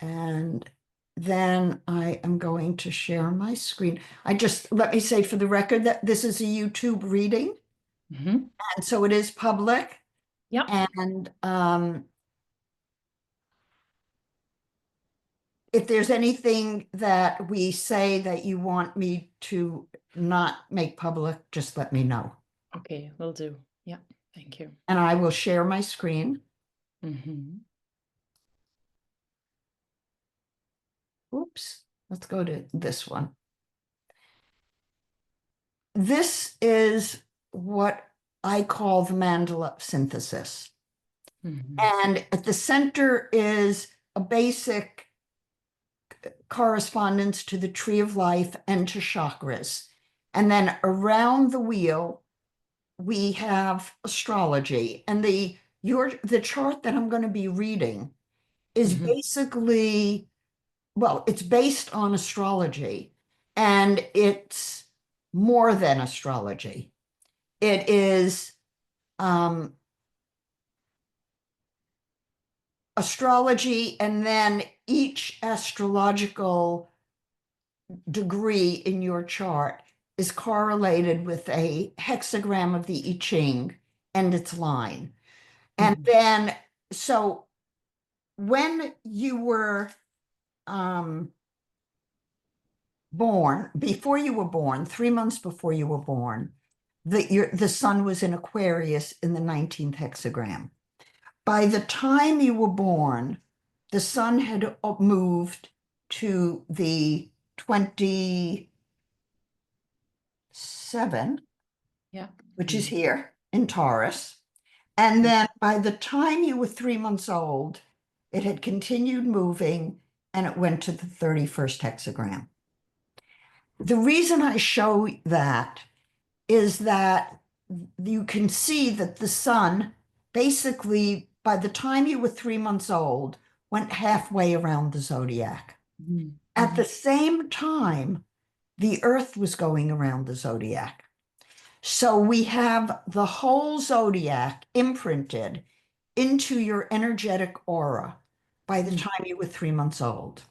And then I am going to share my screen. Let me say for the record that this is a YouTube reading. Mm-hmm. And so it is public. Yep. And if there's anything that we say that you want me to not make public, just let me know. Okay, will do. Yeah, thank you. And I will share my screen. Mm-hmm. Oops, let's go to this one. This is what I call the mandala synthesis. Mm-hmm. And at the center is a basic correspondence to the tree of life and to chakras. And then around the wheel, we have astrology. And the chart that I'm going to be reading is Mm-hmm. basically, well, it's based on astrology, and it's more than astrology. It is astrology, and then each astrological degree in your chart is correlated with a hexagram of the I Ching and its line. And Mm-hmm. then, so when you were born, before you were born, 3 months before you were born, the sun was in Aquarius in the 19th hexagram. By the time you were born, the sun had moved to the 27, Yeah. which is here in Taurus. And then by the time you were 3 months old, it had continued moving and it went to the 31st hexagram. The reason I show that is that you can see that the sun basically, by the time you were 3 months old, went halfway around the zodiac. Mm-hmm. At the same time, the earth was going around the zodiac. So we have the whole zodiac imprinted into your energetic aura by the time you were 3 months old.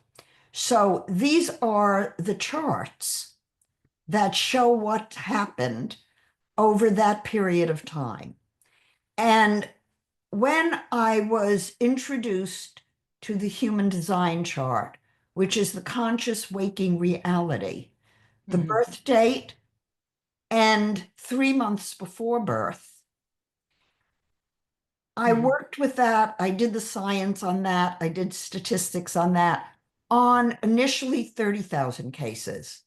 So these are the charts that show what happened over that period of time. And when I was introduced to the human design chart, which is the conscious waking reality, the Mm-hmm. birth date and 3 months before birth, I Mm-hmm. worked with that. I did the science on that. I did statistics on that on initially 30,000 cases.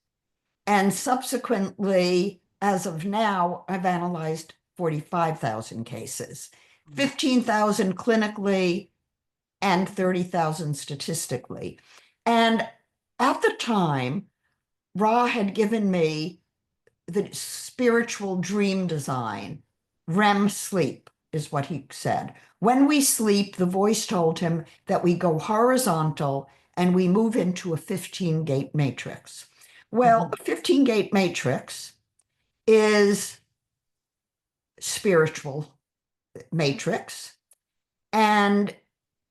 And subsequently, as of now, I've analyzed 45,000 cases, 15,000 clinically, and 30,000 statistically. And at the time, Ra had given me the spiritual dream design. REM sleep is what he said. When we sleep, the voice told him that we go horizontal and we move into a 15-gate matrix. Well, a 15-gate matrix is spiritual matrix. And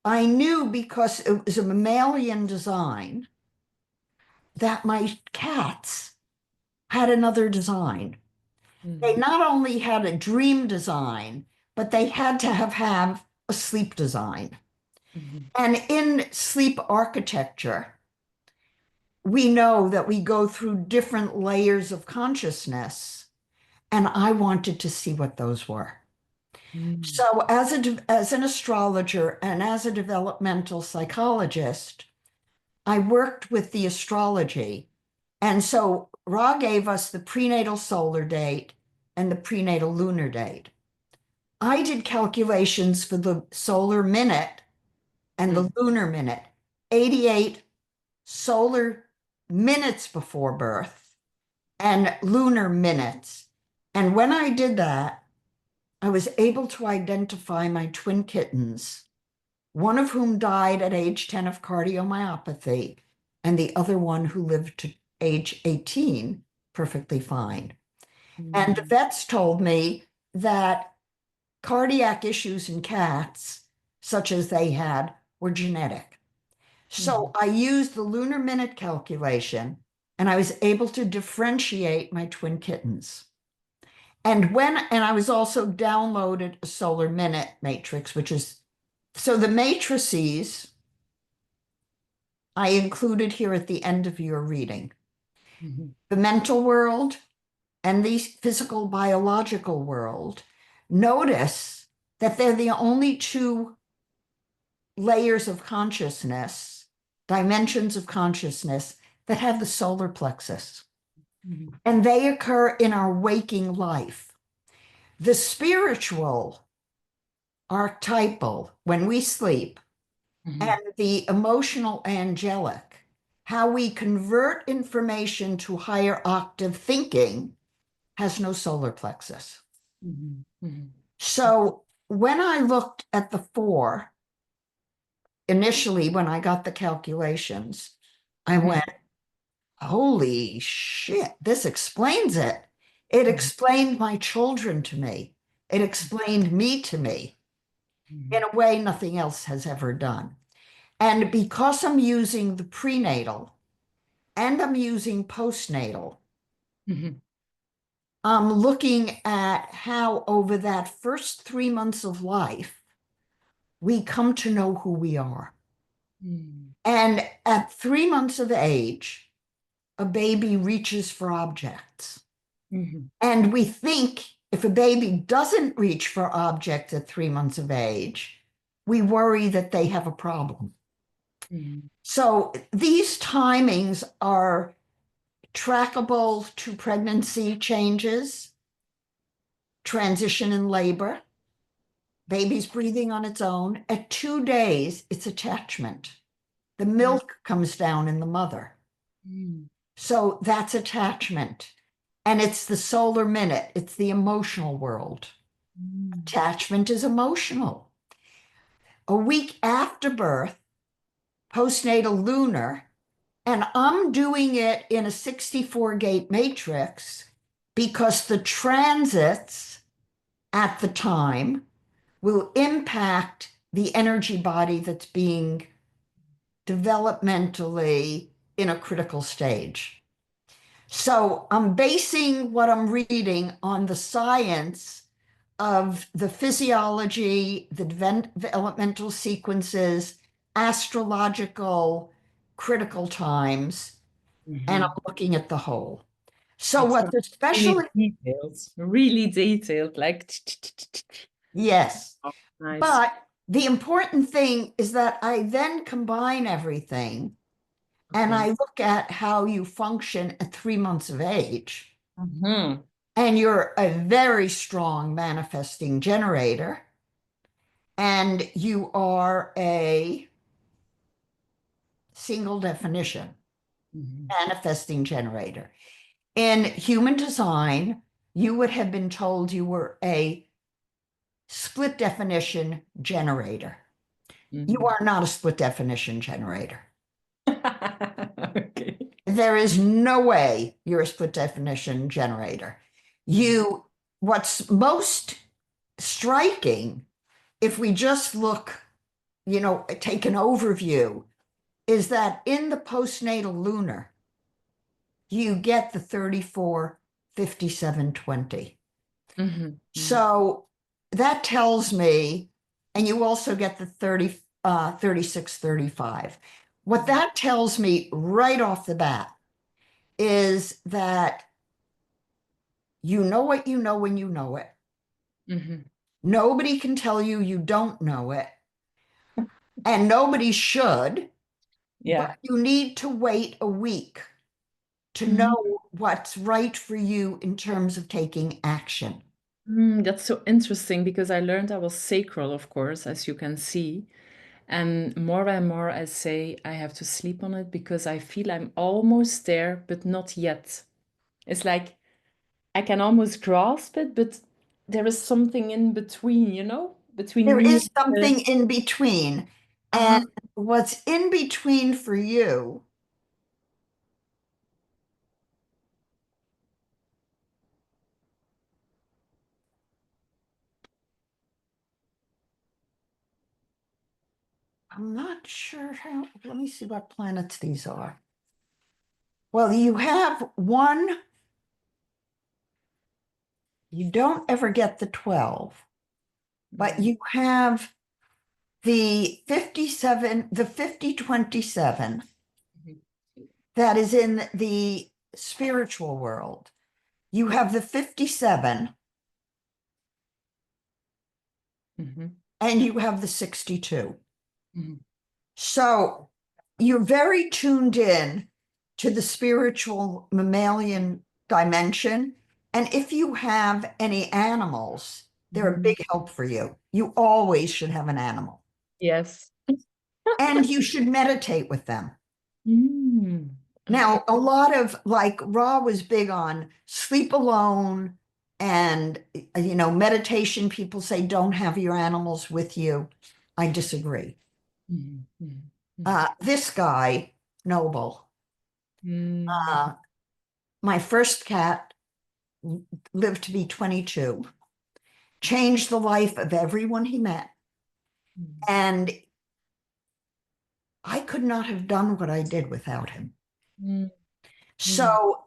I knew, because it was a mammalian design, that my cats had another design. They not only had a dream design, but they had to have a sleep design. Mm-hmm. And in sleep architecture, we know that we go through different layers of consciousness, and I wanted to see what those were. So as an astrologer and as a developmental psychologist, I worked with the astrology. And so Ra gave us the prenatal solar date and the prenatal lunar date. I did calculations for the solar minute and the lunar minute, 88 solar minutes before birth and lunar minutes. And when I did that, I was able to identify my twin kittens, one of whom died at age 10 of cardiomyopathy, and the other one who lived to age 18 perfectly fine. And the vets told me that cardiac issues in cats, such as they had, were genetic. So I used the lunar minute calculation and I was able to differentiate my twin kittens. And I was also downloaded a solar minute matrix, which is so the matrices I included here at the end of your reading. The mental world and the physical biological world. Notice that they're the only two layers of consciousness, dimensions of consciousness that have the solar plexus. And they occur in our waking life. The spiritual, archetypal, when we sleep, and the emotional angelic, how we convert information to higher octave thinking, has no solar plexus. So when I looked at the four, initially, when I got the calculations, I went, holy shit, this explains it. It explained my children to me. It explained me to me in a way nothing else has ever done. And because I'm using the prenatal and I'm using postnatal, I'm looking at how over that first 3 months of life, we come to know who we are. And at 3 months of age, a baby reaches for objects. And we think if a baby doesn't reach for objects at 3 months of age, we worry that they have a problem. So these timings are trackable to pregnancy changes, transition in labor, baby's breathing on its own. At 2 days, it's attachment. The milk comes down in the mother. So that's attachment. And it's the solar minute, it's the emotional world. Attachment is emotional. A week after birth, postnatal lunar, and I'm doing it in a 64 gate matrix because the transits at the time will impact the energy body that's being developmentally in a critical stage. So I'm basing what I'm reading on the science of the physiology, the developmental sequences, astrological critical times, and I'm looking at the whole. So It's what the special, really detailed, like yes, nice. but the important thing is that I then combine everything and I look at how you function at 3 months of age. And you're a very strong manifesting generator, and you are a single definition manifesting generator. In human design, you would have been told you were a split definition generator. You are not a split definition generator. Okay. There is no way you're a split definition generator. What's most striking, if we just look, take an overview, is that in the postnatal lunar, you get the 34, 57, 20. So that tells me, and you also get the 30, 36, 35. What that tells me right off the bat is that you know what you know when you know it. Nobody can tell you you don't know it, and nobody should, but you need to wait a week to know what's right for you in terms of taking action. That's so interesting because I learned I was sacral, of course, as you can see. And more I say I have to sleep on it because I feel I'm almost there, but not yet. It's like I can almost grasp it, but there is something in between, between There me is and something in between. And what's in between for you I'm not sure how, let me see what planets these are. Well, you have one, you don't ever get the 12, but Mm, you have the 57, the 5027 mhm, that is in the spiritual world. You have the 57 mhm, and you have the 62. mhm, So you're very tuned in to the spiritual mammalian dimension. And if you have any animals, they're a mhm. big help for you. You always should have an animal. Yes. And you should meditate with them. Mm, okay. Now, a lot of like Ra was big on sleep alone and, meditation. People say don't have your animals with you. I disagree. Mhm, mhm, mhm, This guy, Noble, mm, uh, my first cat lived to be 22, changed the life of everyone he met. mm, And I could not have done what I did without him. mm, mm, So,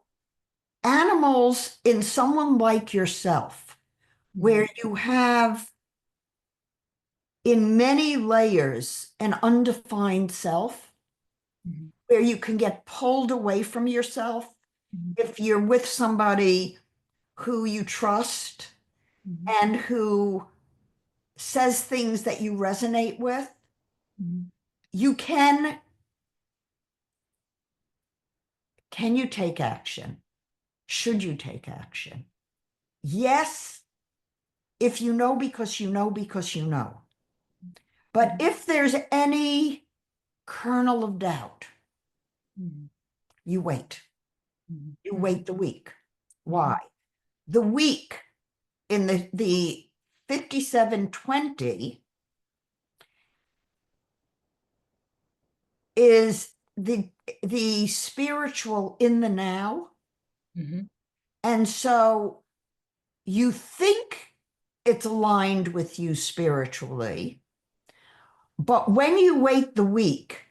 animals in someone like yourself, mhm, where you have in many layers an undefined self, mhm, where you can get pulled away from yourself mhm, if you're with somebody who you trust mhm, and who says things that you resonate with, mhm, you can you take action? Should you take action? Yes, if you know because you know because you know. But mhm, if there's any kernel of doubt, mhm, you wait. mhm, You mhm, wait the week. Why? mhm, The week in the 5720 is the spiritual in the now. mhm, And so you think it's aligned with you spiritually, but when you wait the week,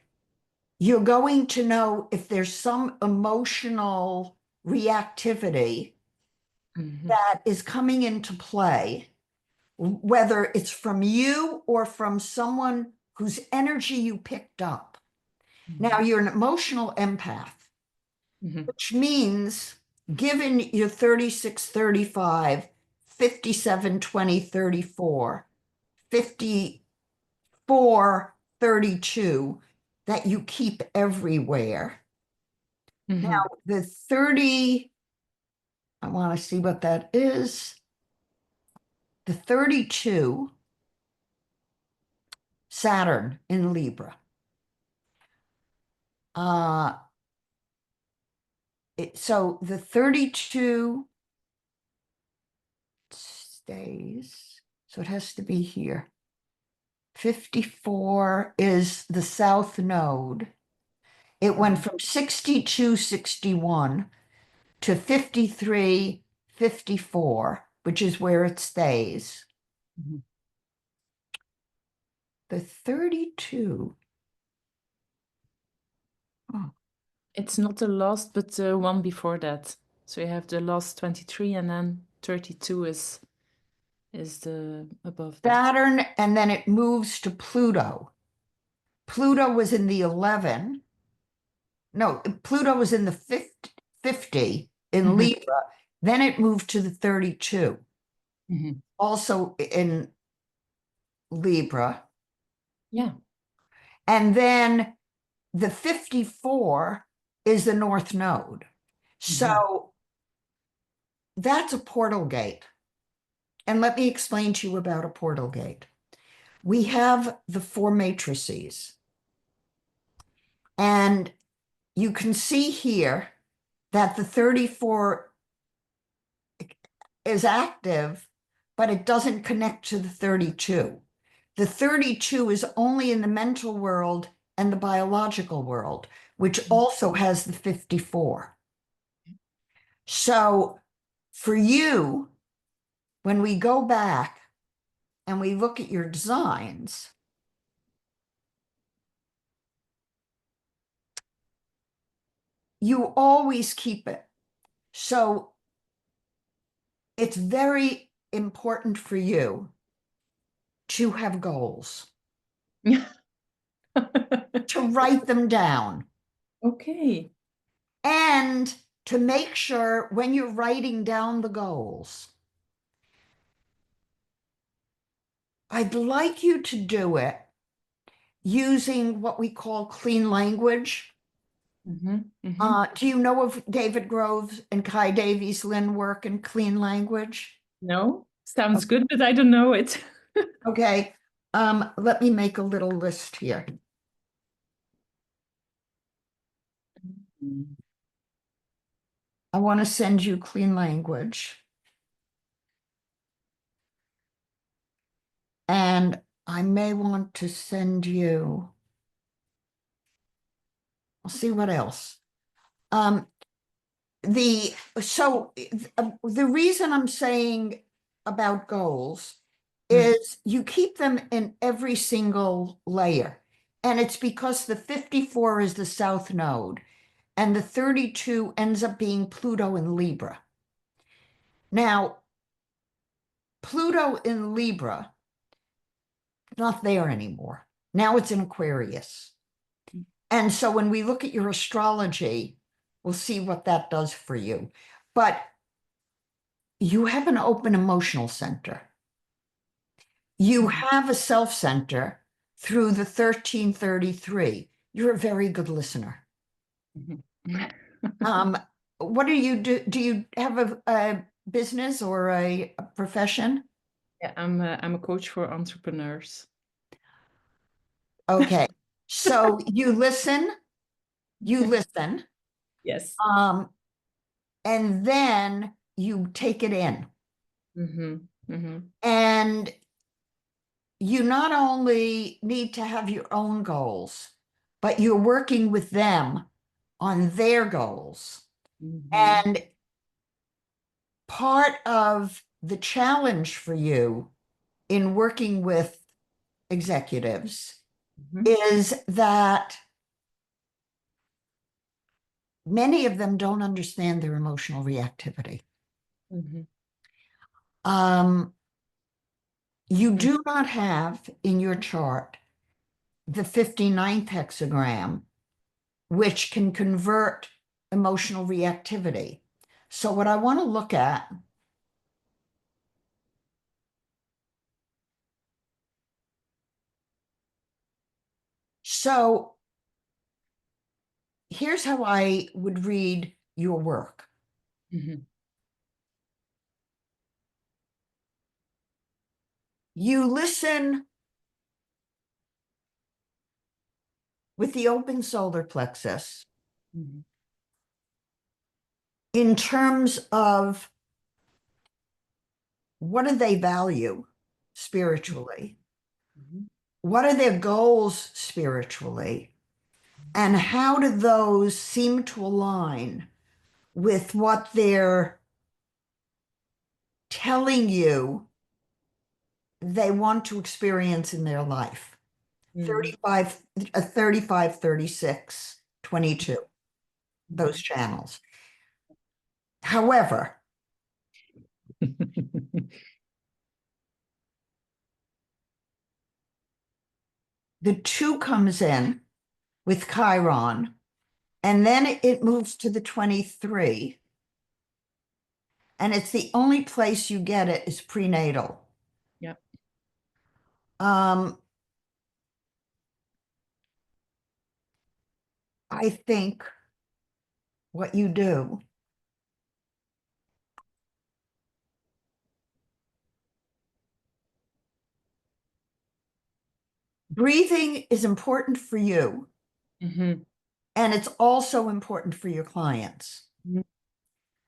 you're going to know if there's some emotional reactivity mhm, that is coming into play, whether it's from you or from someone whose energy you picked up. Now, mhm, you're an emotional empath, mhm, which means given your 36, 35, 57, 20, 34, 54, 32 that you keep everywhere. Now, mhm. the 30, I want to see what that is. The 32, Saturn in Libra. Uh, so the 32 stays, so it has to be here. 54 is the south node. It went Mhm, from 62, 61 to 53, 54, which is where it stays. mhm. The 32, oh, It's not the last, but the one before that. So you have the last 23 and then 32 is the above that. Saturn, and then it moves to Pluto. Pluto was in the 11. No, Pluto was in the 50 in Mhm, Libra. Then it moved to the 32, mhm. also in Libra. Yeah. And then the 54 is the North Node. Mhm, So that's a portal gate. And let me explain to you about a portal gate. We have the four matrices, and you can see here that the 34 is active, but it doesn't connect to the 32. The 32 is only in the mental world and the biological world, which mhm, also has the 54. So for you, when we go back and we look at your designs, you always keep it. So it's very important for you to have goals, to write them down, Okay. and to make sure when you're writing down the goals, I'd like you to do it using what we call clean language. Mm-hmm. Mm-hmm. Do you know of David Groves and Kai Davies' Lynn work in clean language? No, sounds good, but I don't know it. Okay. Let me make a little list here. I want to send you clean language. And I may want to send you, I'll see what else. Um, the so the reason I'm saying about goals Mm-hmm. is you keep them in every single layer. And it's because the 54 is the south node and the 32 ends up being Pluto in Libra. Now, Pluto in Libra, not there anymore. Now it's in Aquarius. And so when we look at your astrology, we'll see what that does for you. But you have an open emotional center. You have a self center through the 1333. You're a very good listener. Mm-hmm. Um, what do you do? Do you have a business or a profession? Yeah, I'm a coach for entrepreneurs. Okay. So you listen, Yes. um, and then you take it in. Mm-hmm. Mm-hmm. And you not only need to have your own goals, but you're working with them on their goals. Mm-hmm. And part of the challenge for you in working with executives Mm-hmm. is that many of them don't understand their emotional reactivity. Mm-hmm. Um, you do not have in your chart the 59th hexagram, which can convert emotional reactivity. So, what I want to look at, so here's how I would read your work. Mm-hmm. You listen with the open solar plexus Mm-hmm. in terms of what do they value spiritually? Mm-hmm. What are their goals spiritually? And how do those seem to align with what they're telling you they want to experience in their life? Mm-hmm. 35, 35, 36, 22, those channels. However, the two comes in with Chiron, and then it moves to the 23, and it's the only place you get it is prenatal. Yeah. Um, I think what you do, breathing is important for you, Mm-hmm. and it's also important for your clients.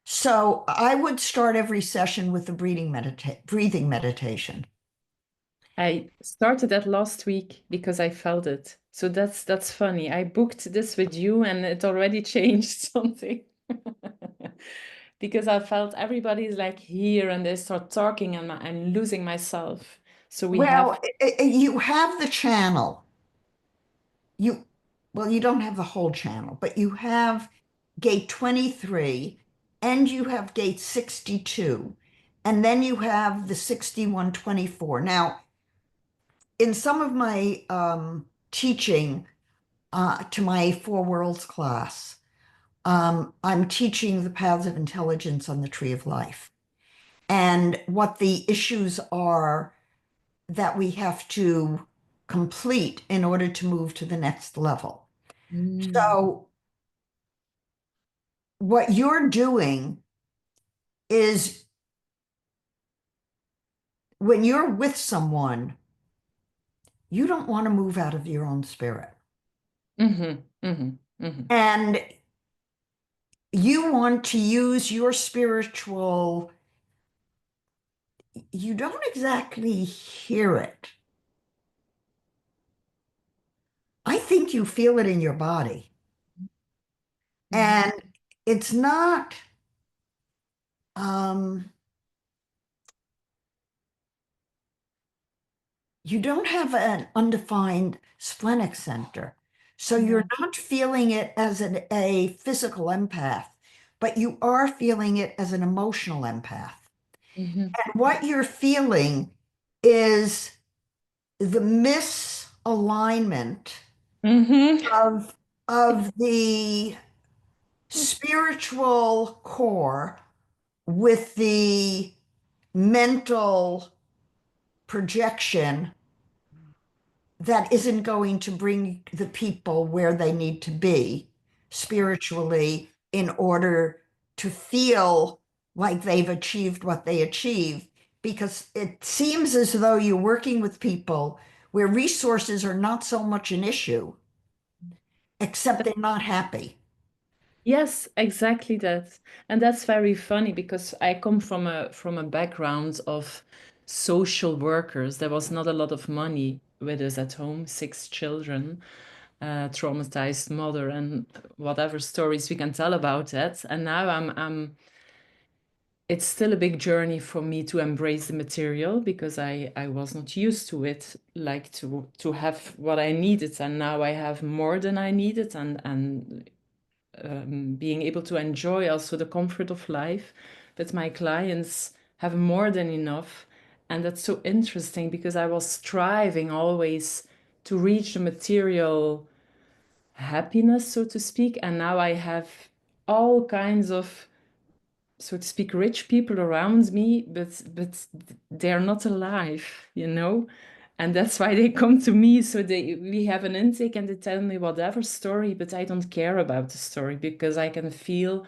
So I would start every session with a breathing meditation. I started that last week because I felt it. So that's funny. I booked this with you and it already changed something. Because I felt everybody's like here and they start talking and I'm losing myself. So we have Well, you have the channel. You, well, you don't have the whole channel, but you have gate 23, and you have gate 62, and then you have the 6124. Now, in some of my teaching to my Four Worlds class, I'm teaching the paths of intelligence on the tree of life and what the issues are that we have to complete in order to move to the next level. Mm. So, what you're doing is when you're with someone, you don't want to move out of your own spirit. Mm-hmm. Mm-hmm. Mm-hmm. And you want to use your spiritual, you don't exactly hear it. I think you feel it in your body. Mm-hmm. And it's not, um, you don't have an undefined splenic center. So you're Yeah. not feeling it as a physical empath, but you are feeling it as an emotional empath. Mm-hmm. And what you're feeling is the misalignment Mm-hmm. of, of the spiritual core with the mental projection that isn't going to bring the people where they need to be spiritually in order to feel like they've achieved what they achieve. Because it seems as though you're working with people where resources are not so much an issue, except they're not happy. Yes, exactly that. And that's very funny because I come from a background of social workers. There was not a lot of money with us at home, six children, traumatized mother, and whatever stories we can tell about that. And now it's still a big journey for me to embrace the material because I was not used to it, like to have what I needed, and now I have more than I needed, and being able to enjoy also the comfort of life. But my clients have more than enough. And that's so interesting because I was striving always to reach the material happiness, so to speak. And now I have all kinds of, so to speak, rich people around me, but they're not alive, you know? And that's why they come to me. So we have an intake and they tell me whatever story, but I don't care about the story because I can feel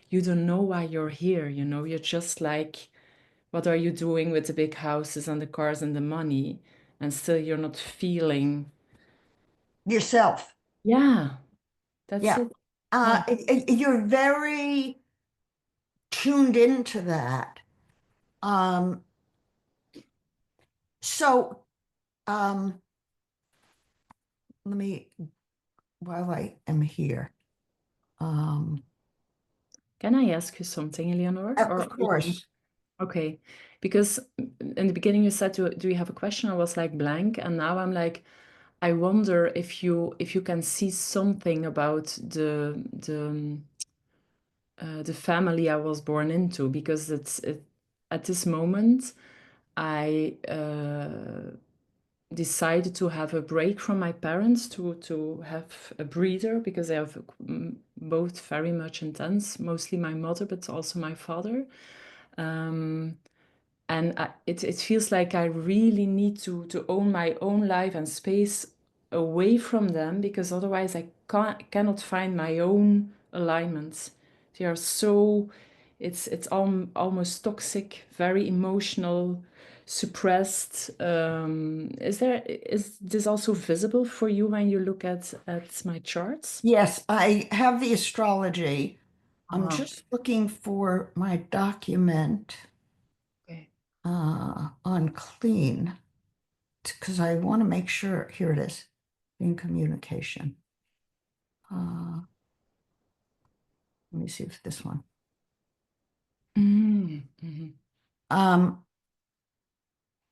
you don't know why you're here, you know? You're just like, what are you doing with the big houses and the cars and the money? And still you're not feeling, Yourself. yeah, that's Yeah. it. Yeah. You're very tuned into that. Um, so um, let me, while I am here, um, Can I ask you something, Eleanor? of Or course, okay, because in the beginning you said, do you have a question? I was like blank, and now I'm like, I wonder if you can see something about the family I was born into, because at this moment I decided to have a break from my parents to have a breather because they have both very much intense, mostly my mother, but also my father. Um, and it feels like I really need to own my own life and space away from them because otherwise I cannot find my own alignments. They are so it's almost toxic, very emotional, suppressed. Is this also visible for you when you look at my charts? yes, I have the astrology. I'm Uh-huh. just looking for my document Okay. on clean because I want to make sure. Here it is, in communication. Uh, Let me see if this one. Mm-hmm. Um,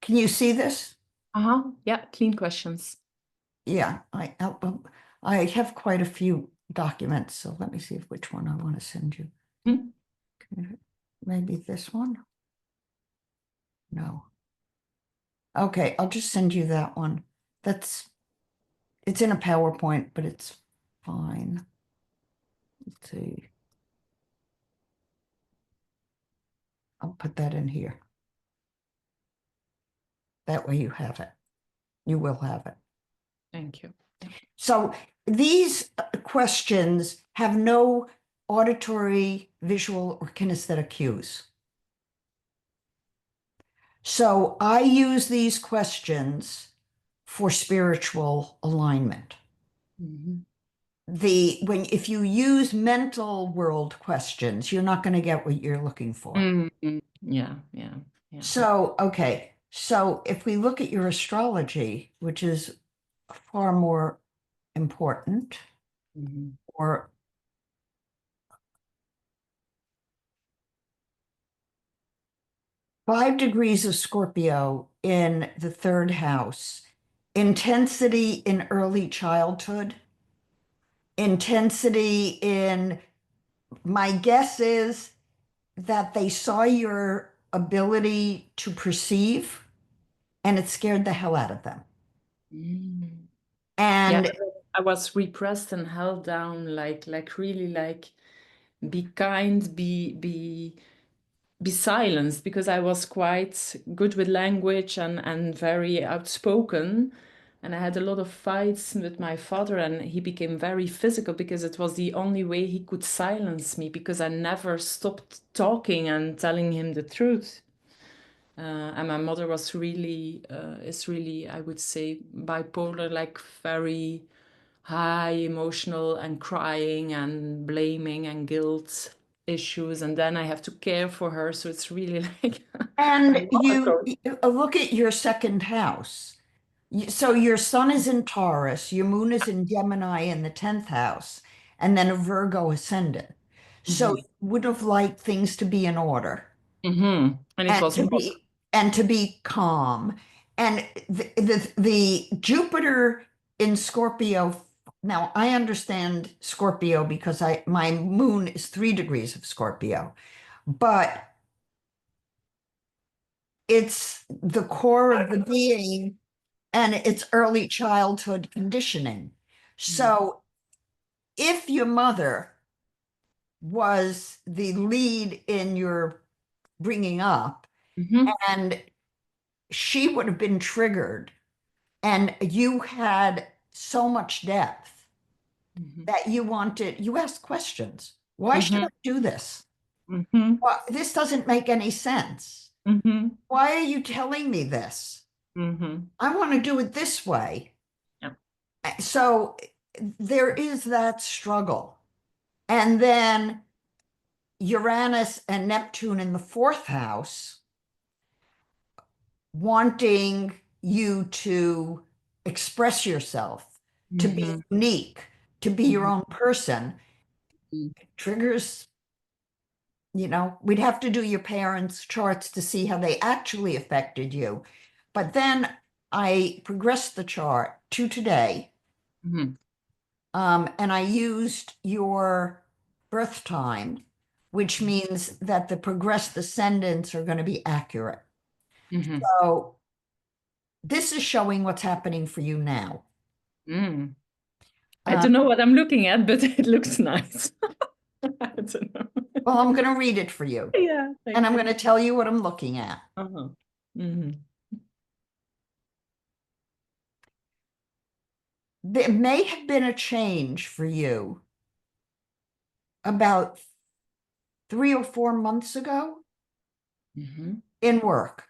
can you see this? Uh-huh. Yeah, clean questions. Yeah, I have quite a few documents. So let me see which one I want to send you. Hmm? Okay, maybe this one? No. Okay, I'll just send you that one. It's in a PowerPoint, but it's fine. Let's see. I'll put that in here. That way you have it. You will have it. Thank you. Yeah. So these questions have no auditory, visual, or kinesthetic cues. So I use these questions for spiritual alignment. Mhm. If you use mental world questions, you're not going to get what you're looking for. Mhm. Yeah, yeah, yeah. So, okay. So if we look at your astrology, which is far more important, Mhm. or 5 degrees of Scorpio in the third house, intensity in early childhood, intensity in, my guess is that they saw your ability to perceive and it scared the hell out of them. Mm. Yeah, And I was repressed and held down, like really, like be kind, be silenced, because I was quite good with language and very outspoken. And I had a lot of fights with my father, and he became very physical because it was the only way he could silence me, because I never stopped talking and telling him the truth. And my mother was really, is really, I would say, bipolar, like very high emotional and crying and blaming and guilt issues. And then I have to care for her. So it's really like a and roller you coaster. look at your second house. So your sun is in Taurus, your moon is in Gemini in the 10th house, and then a Virgo ascendant. So Hmm. you would have liked things to be in order Hmm. And it and was to not. be calm. And the Jupiter in Scorpio. Now I understand Scorpio because my moon is 3 degrees of Scorpio, but it's the core of the being and it's early childhood conditioning. So if your mother was the lead in your bringing up Hmm. and she would have been triggered and you had so much depth Hmm. that you asked questions. Why should Hmm. I do this? Hmm. Well, this doesn't make any sense. Hmm. Why are you telling me this? Hmm. I want to do it this way. Yeah. So there is that struggle. And then Uranus and Neptune in the fourth house, wanting you to express yourself, to be Hmm. unique, to be your Hmm. own person, triggers, we'd have to do your parents' charts to see how they actually affected you. But then I progressed the chart to today, Hmm. and I used your birth time, which means that the progressed ascendants are going to be accurate. Hmm. So this is showing what's happening for you now. Mm. I Uh, don't know what I'm looking at, but it looks nice. I don't know. well, I'm going to read it for you, Yeah, and thank I'm you. going to tell you what I'm looking at. Uh-huh. Hmm. There may have been a change for you about 3 or 4 months ago Hmm. in work.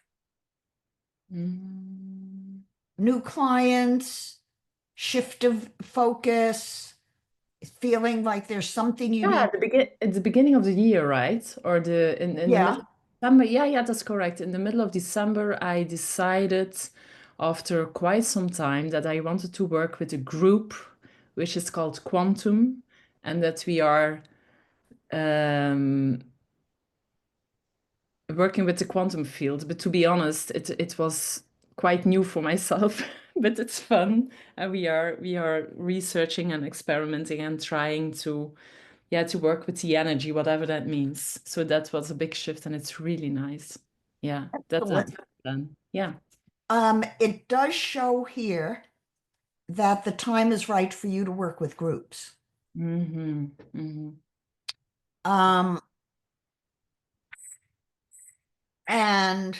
Mm. New clients, shift of focus, feeling like there's something you Yeah, need. it's the beginning of the year, right? Or in the middle Yeah. of December. Yeah, yeah, that's correct. In the middle of December, I decided after quite some time that I wanted to work with a group which is called Quantum, and that we are um, working with the quantum field. But to be honest, it was quite new for myself but it's fun. And we are researching and experimenting and trying to, yeah, to work with the energy, whatever that means. So that was a big shift and it's really nice. Yeah, that's Excellent. fun. Yeah. It does show here that the time is right for you to work with groups. Mm-hmm. Mm-hmm. Um, and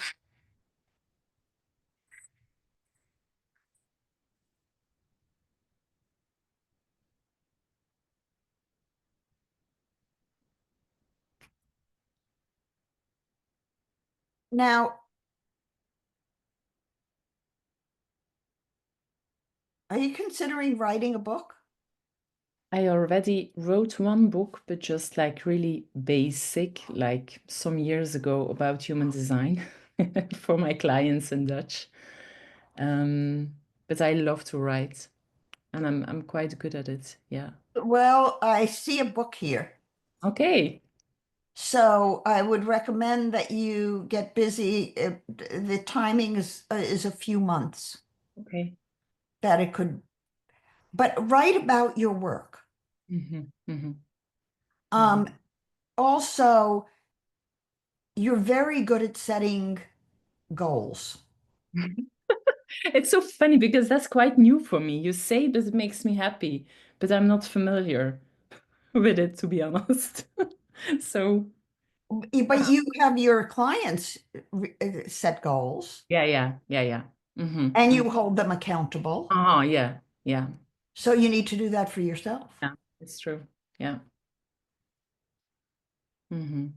now, are you considering writing a book? I already wrote one book, but just like really basic, like some years ago about human design for my clients in Dutch. Um, but I love to write and I'm quite good at it. Yeah. Well, I see a book here. Okay. So I would recommend that you get busy. The timing is a few months Okay. that it could, but write about your work. Mm-hmm. Mm-hmm. Um, Also, you're very good at setting goals. Mm-hmm. It's so funny because that's quite new for me. You say it, but it makes me happy, but I'm not familiar with it, to be honest. So, But you have your clients set goals yeah, yeah, yeah, yeah. and Mm-hmm. you hold them accountable. Oh, yeah, yeah, So you need to do that for yourself. yeah. It's true. Yeah. Hmm.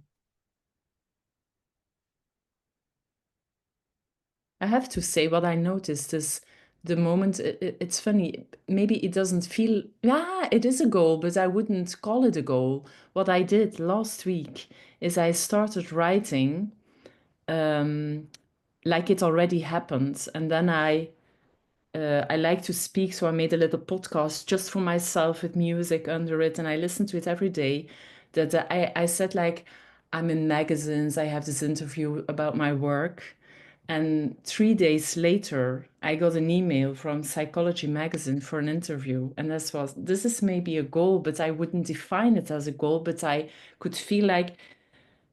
I have to say, what I noticed is the moment it's funny, maybe it doesn't feel, yeah, it is a goal, but I wouldn't call it a goal. What I did last week is I started writing um, like it already happened. And then I like to speak, so I made a little podcast just for myself with music under it, and I listen to it every day. That I said like I'm in magazines. I have this interview about my work, and 3 days later, I got an email from Psychology magazine for an interview, and this is maybe a goal, but I wouldn't define it as a goal, but I could feel like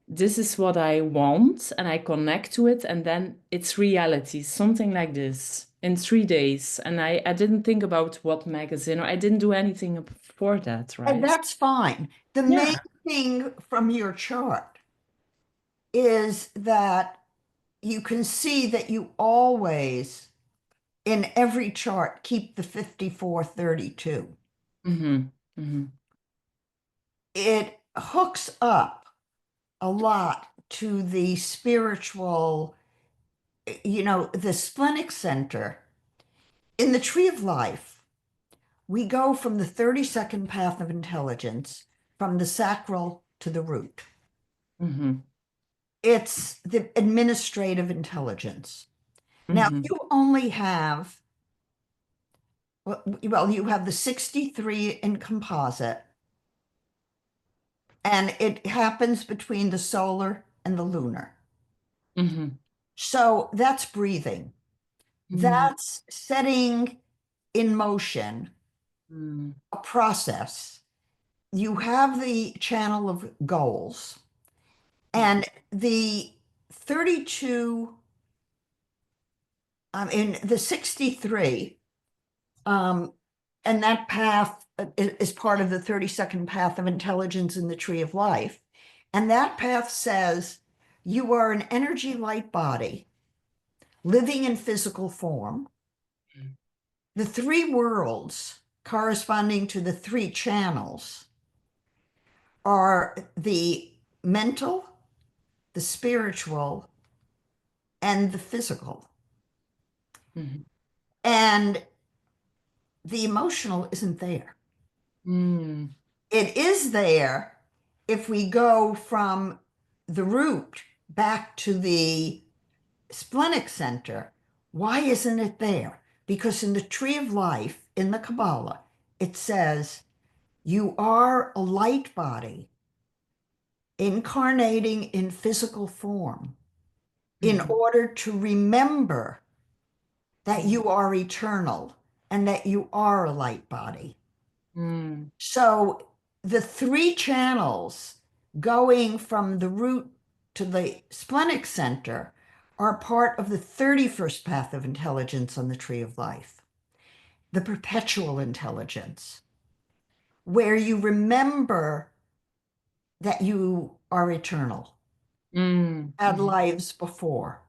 this is what I want and I connect to it and then it's reality, something like this in 3 days. And I didn't think about what magazine or I didn't do anything for that, And right? that's fine. The main Yeah. thing from your chart is that you can see that you always, in every chart, keep the 5432. Mm-hmm. Mm-hmm. It hooks up a lot to the spiritual, the splenic center. In the tree of life, we go from the 32nd path of intelligence, from the sacral to the root. Mm-hmm. It's the administrative intelligence. Now, Mm-hmm. you only have, well, you have the 63 in composite, and it happens between the solar and the lunar. Mm-hmm. So that's breathing. That's setting in motion Mm-hmm. a process. You have the channel of goals, and the 32, in the 63, um, and that path is part of the 32nd path of intelligence in the tree of life. And that path says you are an energy light body living in physical form. The three worlds corresponding to the three channels are the mental, the spiritual, and the physical. Mm-hmm. And the emotional isn't there. Mm-hmm. It is there if we go from the root back to the splenic center. Why isn't it there? Because in the tree of life, in the Kabbalah, it says you are a light body incarnating in physical form in Mm-hmm. order to remember that Mm, you are eternal and that you are a light body. mm, So the three channels going from the root to the splenic center are part of the 31st path of intelligence on the tree of life, the perpetual intelligence, where you remember that you are eternal, had mhm. lives before.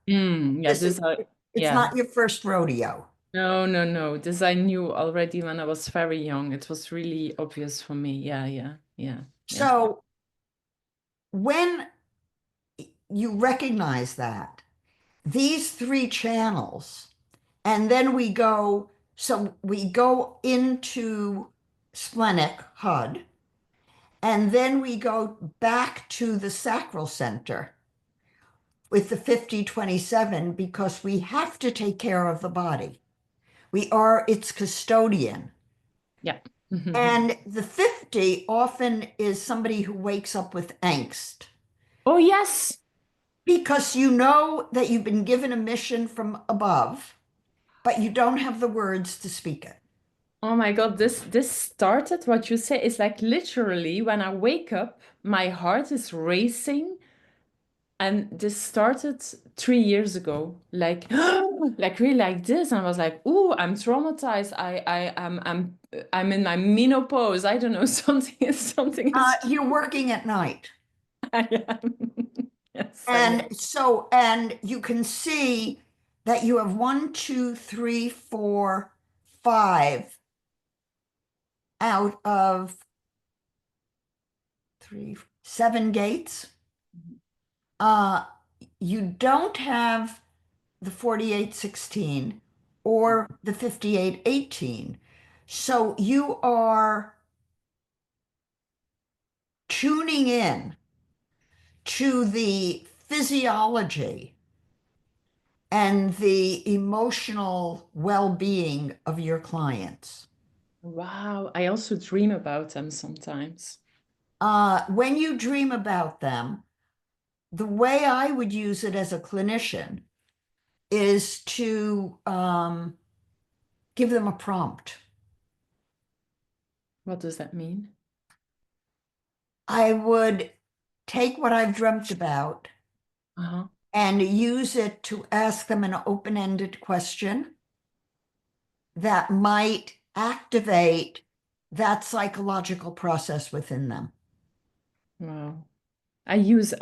Yeah, This is, this I, it's yeah. not your first rodeo. No, no, no. This I knew already when I was very young. It was really obvious for me. Yeah, yeah, yeah, yeah. So when you recognize that, these three channels, and then we go into splenic HUD, and then we go back to the sacral center with the 5027 because we have to take care of the body. We are its custodian. Yeah. And the 50 often is somebody who wakes up with angst Oh, yes. because you know that you've been given a mission from above, but you don't have the words to speak it. Oh my God, this started what you say is like literally when I wake up, my heart is racing. And this started 3 years ago, like like really like this. And I was like, "Ooh, I'm traumatized. I'm in my menopause. I don't know, something is You're working at night. I am. Yes, I And am. so, and you can see that you have one, two, three, four, five out of three, seven gates. Uh, you don't have the 4816 or the 5818. So you are tuning in to the physiology and the emotional well-being of your clients. Wow. I also dream about them sometimes. When you dream about them, the way I would use it as a clinician is to give them a prompt. What does that mean? I would take what I've dreamt about Uh-huh. and use it to ask them an open-ended question that might activate that psychological process within them. Wow. I use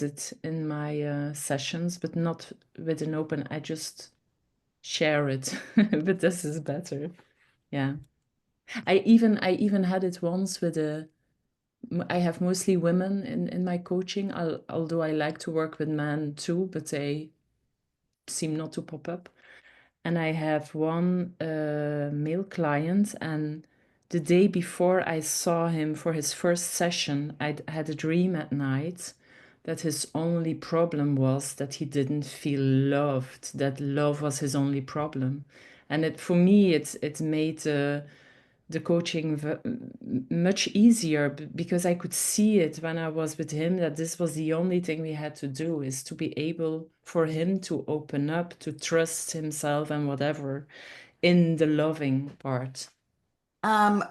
it in my sessions, but not with an open, I just share it. But this is better. Yeah. I even had it once with I have mostly women in my coaching, although I like to work with men too, but they seem not to pop up. And I have one male client, and the day before I saw him for his first session, I had a dream at night that his only problem was that he didn't feel loved, that love was his only problem. And it for me, it made the coaching much easier because I could see it when I was with him that this was the only thing we had to do is to be able for him to open up, to trust himself and whatever in the loving part.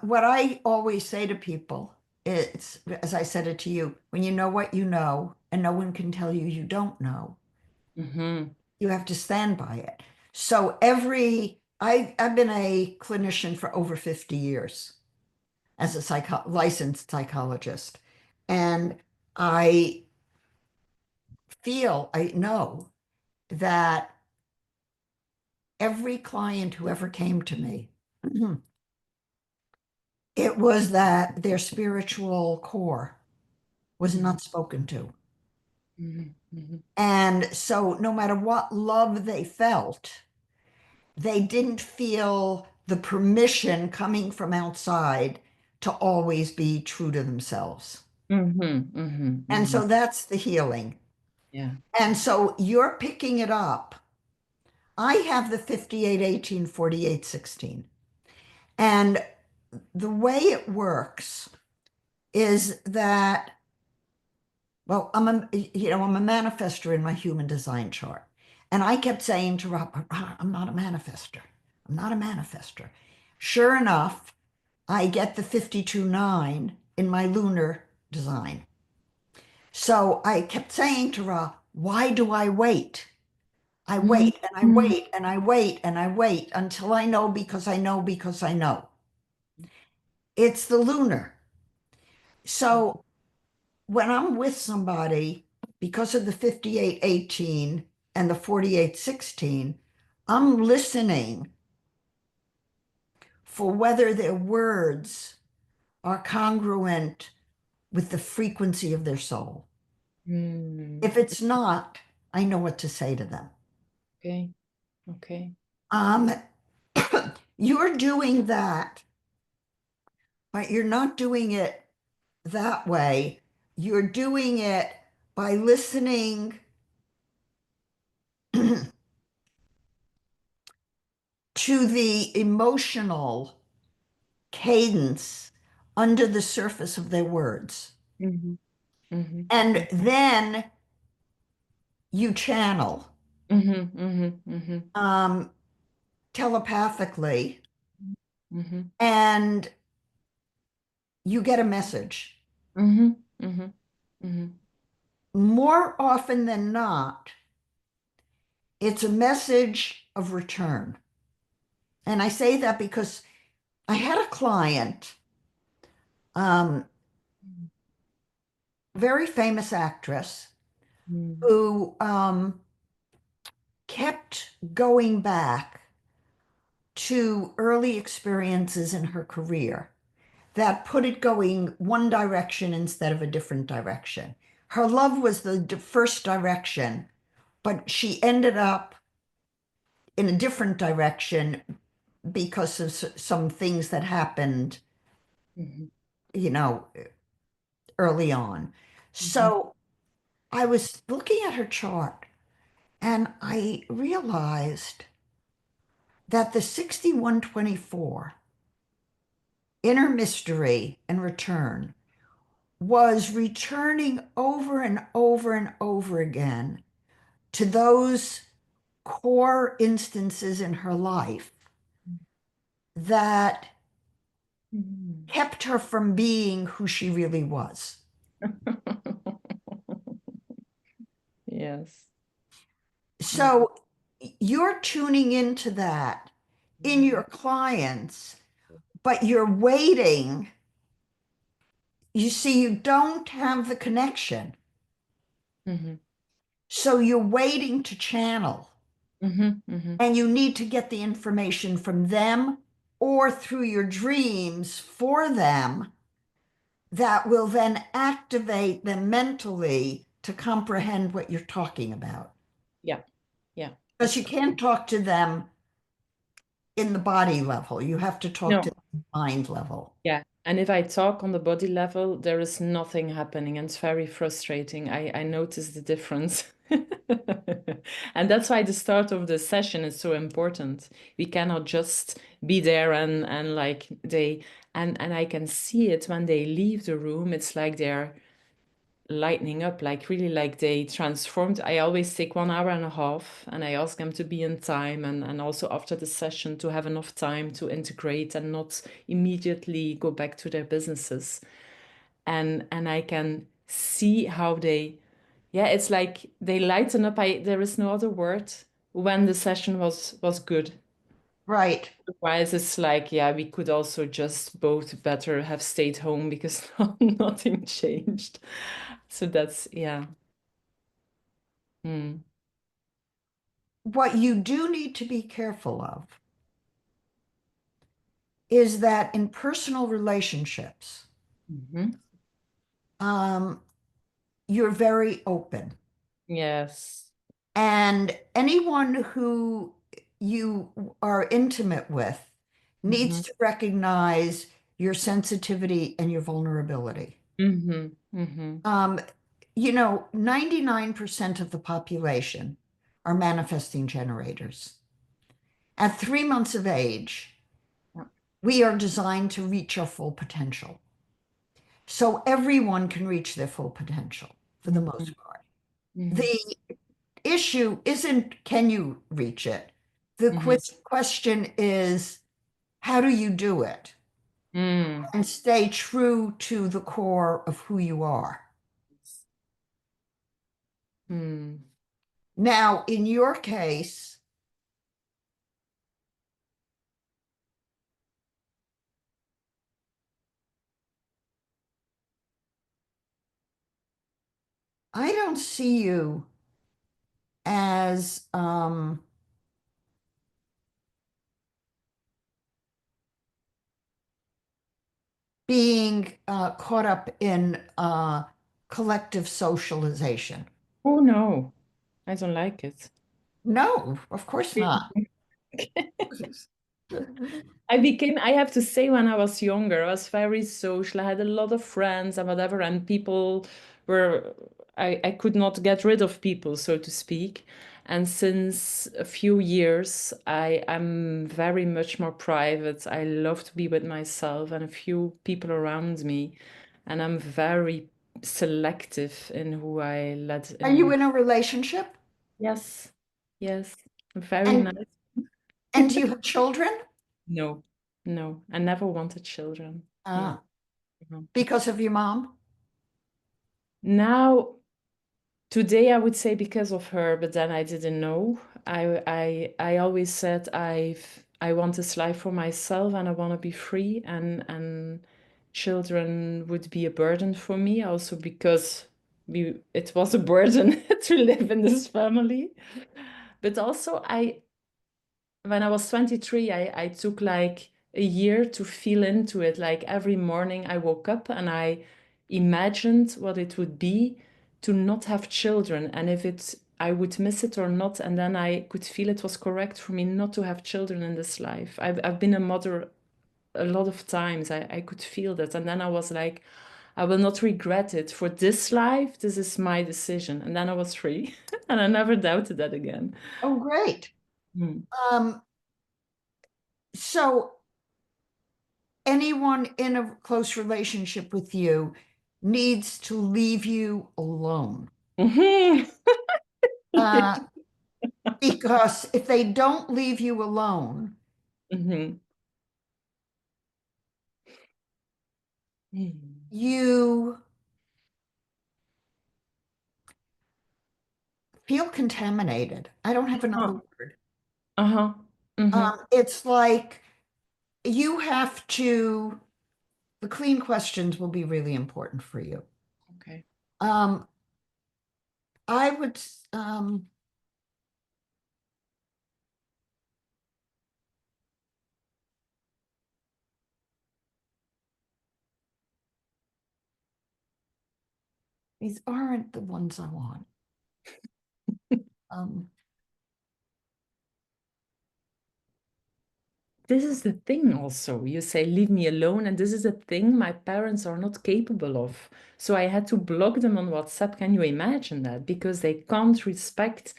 What I always say to people is, as I said it to you, when you know what you know and no one can tell you you don't know, Mm-hmm. you have to stand by it. So I've been a clinician for over 50 years as a licensed psychologist. And I I know that every client who ever came to me, it was that their spiritual core was Mm-hmm. not spoken to. Mm-hmm. And so no matter what love they felt, they didn't feel the permission coming from outside to always be true to themselves. Mm-hmm. Mm-hmm. And Mm-hmm. so that's the healing. Yeah. And so you're picking it up. I have the 5818 4816. And the way it works is that, well, I'm a manifestor in my human design chart. And I kept saying to Rob, I'm not a manifester. I'm not a manifester. Sure enough, I get the 52-9 in my lunar design. So I kept saying to Ra, why do I wait? I Mhm. wait and I wait and I wait and I wait until I know because I know because I know. It's the lunar. So when I'm with somebody, because of the 58-18 and the 48-16, I'm listening for whether their words are congruent with the frequency of their soul. Mm. If it's not, I know what to say to them. Okay. Okay. Um, you're doing that, but you're not doing it that way. You're doing it by listening to the emotional cadence under the surface of their words. Mhm. Mhm. And then you channel Mhm. Mhm. Mhm. um, telepathically Mhm. and you get a message. Mhm. Mhm. Mhm. More often than not, it's a message of return. And I say that because I had a client, um, very famous actress, Mhm. who kept going back to early experiences in her career that put it going one direction instead of a different direction. Her love was the first direction, but she ended up in a different direction because of some things that happened, Mhm. you know, early on. Mhm. So I was looking at her chart and I realized that the 6124 inner mystery and return was returning over and over and over again to those core instances in her life that Mhm. kept her from being who she really was. Yes. Yeah. So you're tuning into that in your clients, but you're waiting. You see, you don't have the connection. Mhm. So you're waiting to channel, Mhm. Mhm. and you need to get the information from them or through your dreams for them that will then activate them mentally to comprehend what you're talking about. Yeah. Yeah. Because you That's can't talk to them in the body level, you have to talk to no. the mind level. Yeah. And if I talk on the body level, there is nothing happening, and it's very frustrating. I notice the difference. And that's why the start of the session is so important. We cannot just be there and like they and I can see it when they leave the room. It's like they're lightening up, like really like they transformed. I always take 1 hour and a half and I ask them to be in time and also after the session to have enough time to integrate and not immediately go back to their businesses. And I can see how they, yeah, it's like they lighten up. There is no other word when the session was good. Right. Otherwise, it's like, yeah, we could also just both better have stayed home because nothing changed. So that's, yeah. Mm. What you do need to be careful of is that in personal relationships, Mhm. um, you're very open. Yes. And anyone who you are intimate with needs Mhm. to recognize your sensitivity and your vulnerability. Mhm. Mhm. Um, 99% of the population are manifesting generators. At 3 months of age, Yeah. we are designed to reach our full potential. So everyone can reach their full potential for the Mhm. most part. Mhm. The issue isn't can you reach it? The Mhm. question is, how do you do it Mm. and stay true to the core of who you are? Mm. Now, in your case, I don't see you as being caught up in collective socialization. Oh no, I don't like it. No, of course not. I have to say, when I was younger, I was very social. I had a lot of friends and whatever, and people were, I could not get rid of people, so to speak. And since a few years, I am very much more private. I love to be with myself and a few people around me. And I'm very selective in who I let Are you in. in a relationship? Yes, yes, very And nice. do you have children? No, no, I never wanted children. No. Ah, Mhm. because of your mom? Now, today I would say because of her, but then I didn't know. I always said I want this life for myself and I want to be free, and children would be a burden for me also because it was a burden to live in this family. But also when I was 23, I took like a year to feel into it. Like every morning I woke up and I imagined what it would be to not have children and if I would miss it or not. And then I could feel it was correct for me not to have children in this life. I've been a mother a lot of times. I could feel that. And then I was like, I will not regret it. For this life, this is my decision. And then I was free. And I never doubted that again. Oh, great. Mm. Um, so anyone in a close relationship with you needs to leave you alone. Mhm. Uh, because if they don't leave you alone, Mhm. Mm. you feel contaminated. I don't have another Uh-huh. word. Uh-huh. Mm-hmm. It's like you have to, the clean questions will be really important for you. Okay. Um, I would, um, these aren't the ones I want. Um, This is the thing also. You say, leave me alone. And this is a thing my parents are not capable of. So I had to block them on WhatsApp. Can you imagine that? Because they can't respect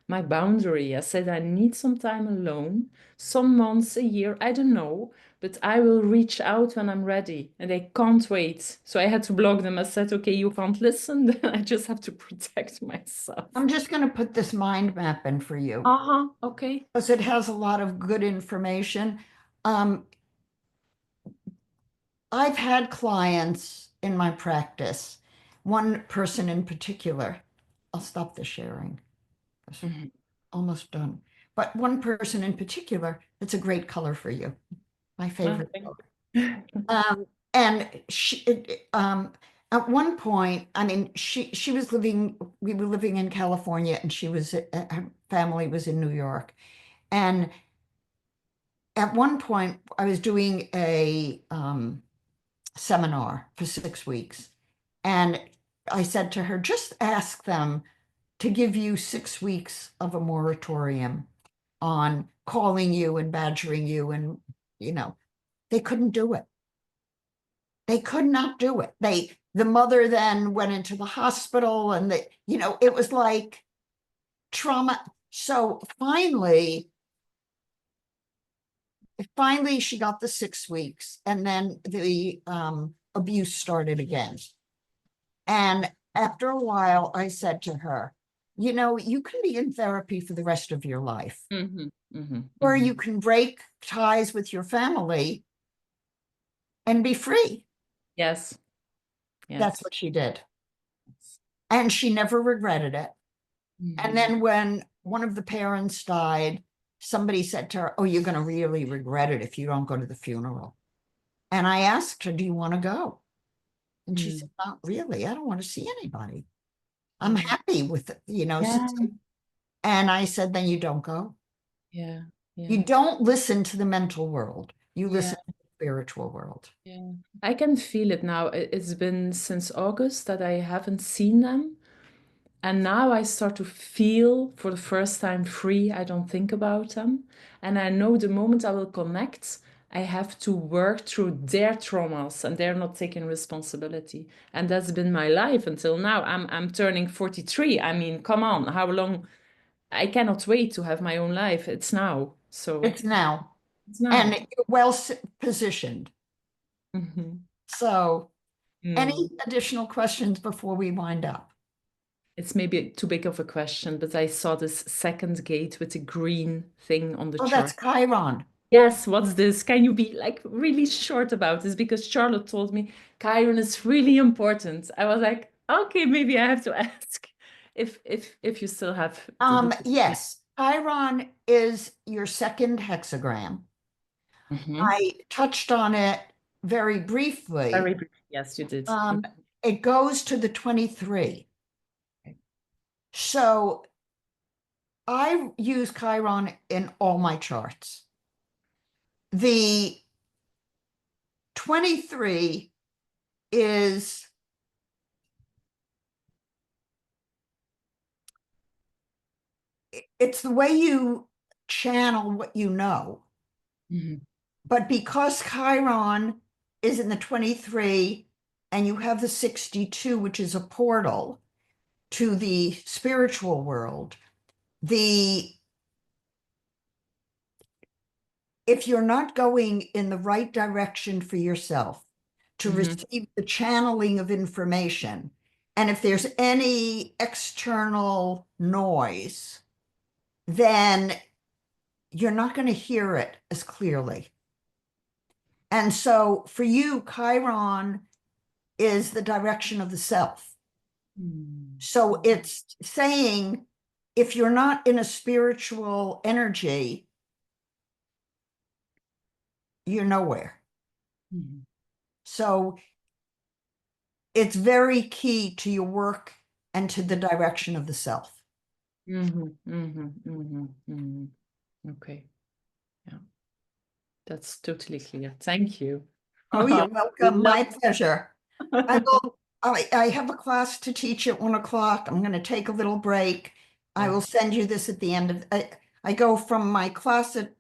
my boundary. I said, I need some time alone, some months, a year, I don't know, but I will reach out when I'm ready. And they can't wait. So I had to block them. I said, okay, you can't listen. Then I just have to protect myself. I'm just going to put this mind map in for you Uh-huh. Okay. because it has a lot of good information. Um, I've had clients in my practice, one person in particular. I'll stop the sharing. It's Mhm. almost done. But one person in particular, it's a great color for you. My Ah, favorite thank color. you. And at one point, I mean, she was living, we were living in California, and her family was in New York. And at one point, I was doing a seminar for 6 weeks. And I said to her, just ask them to give you 6 weeks of a moratorium on calling you and badgering you. And, you know, they couldn't do it. They could not do it. The mother then went into the hospital and it was like trauma. So finally she got the 6 weeks and then the abuse started again. And after a while, I said to her, you know, you can be in therapy for the rest of your life, Hmm. Hmm. or Hmm. you can break ties with your family and be free. Yes, That's yes. what she did. And she never regretted it. And Hmm. then when one of the parents died, somebody said to her, "Oh, you're going to really regret it if you don't go to the funeral." And I asked her, "Do you want to go?" And she said, Mm. "Not really. I don't want to see anybody. I'm Yeah, happy with it, you know." yeah, And I said, "Then you don't go. yeah, You yeah, don't listen to the mental world. You yeah. listen to the spiritual world." Yeah, I can feel it now. It's been since August that I haven't seen them. And now I start to feel for the first time free. I don't think about them. And I know the moment I will connect, I have to work through their traumas and they're not taking responsibility. And that's been my life until now. I'm turning 43. I mean, come on, how long? I cannot wait to have my own life. It's now. So It's now. it's And now. you're well positioned. Hmm. So, any Mm. additional questions before we wind up? It's maybe too big of a question, but I saw this second gate with a green thing on the Oh, that's chart. Chiron. Yes, what's this? Can you be like really short about this? Because Charlotte told me Chiron is really important. I was like, okay, maybe I have to ask if you still have the Yes, Chiron is your second hexagram. Mhm. I touched on it very briefly. Very brief. Yes, you did. Um, it goes to the 23. So I use Chiron in all my charts. The 23 is it's the way you channel what you know. Mhm. But because Chiron is in the 23 and you have the 62, which is a portal to the spiritual world, the if you're not going in the right direction for yourself to Mhm. receive the channeling of information, and if there's any external noise, then you're not going to hear it as clearly. And so for you, Chiron is the direction of the self. Mhm. So it's saying if you're not in a spiritual energy, you're nowhere. Mhm. So it's very key to your work and to the direction of the self. Mhm. Mhm. Mhm. Mhm. Okay. Yeah, that's totally clear. Thank you. Oh, you're We welcome. love My pleasure. I will, I have a class to teach at 1 o'clock. I'm going to take a little break. I Yeah. will send you this at the end of, I go from my class at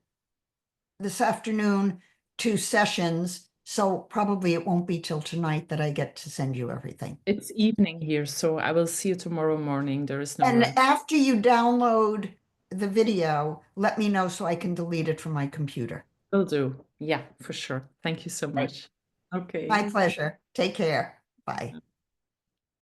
this afternoon to sessions. So probably it won't be till tonight that I get to send you everything. It's evening here, so I will see you tomorrow morning. There is no And rush. after you download the video, let me know so I can delete it from my computer. Will do. Yeah, for sure. Thank you so Right. much. Okay. My pleasure. Take care. Bye.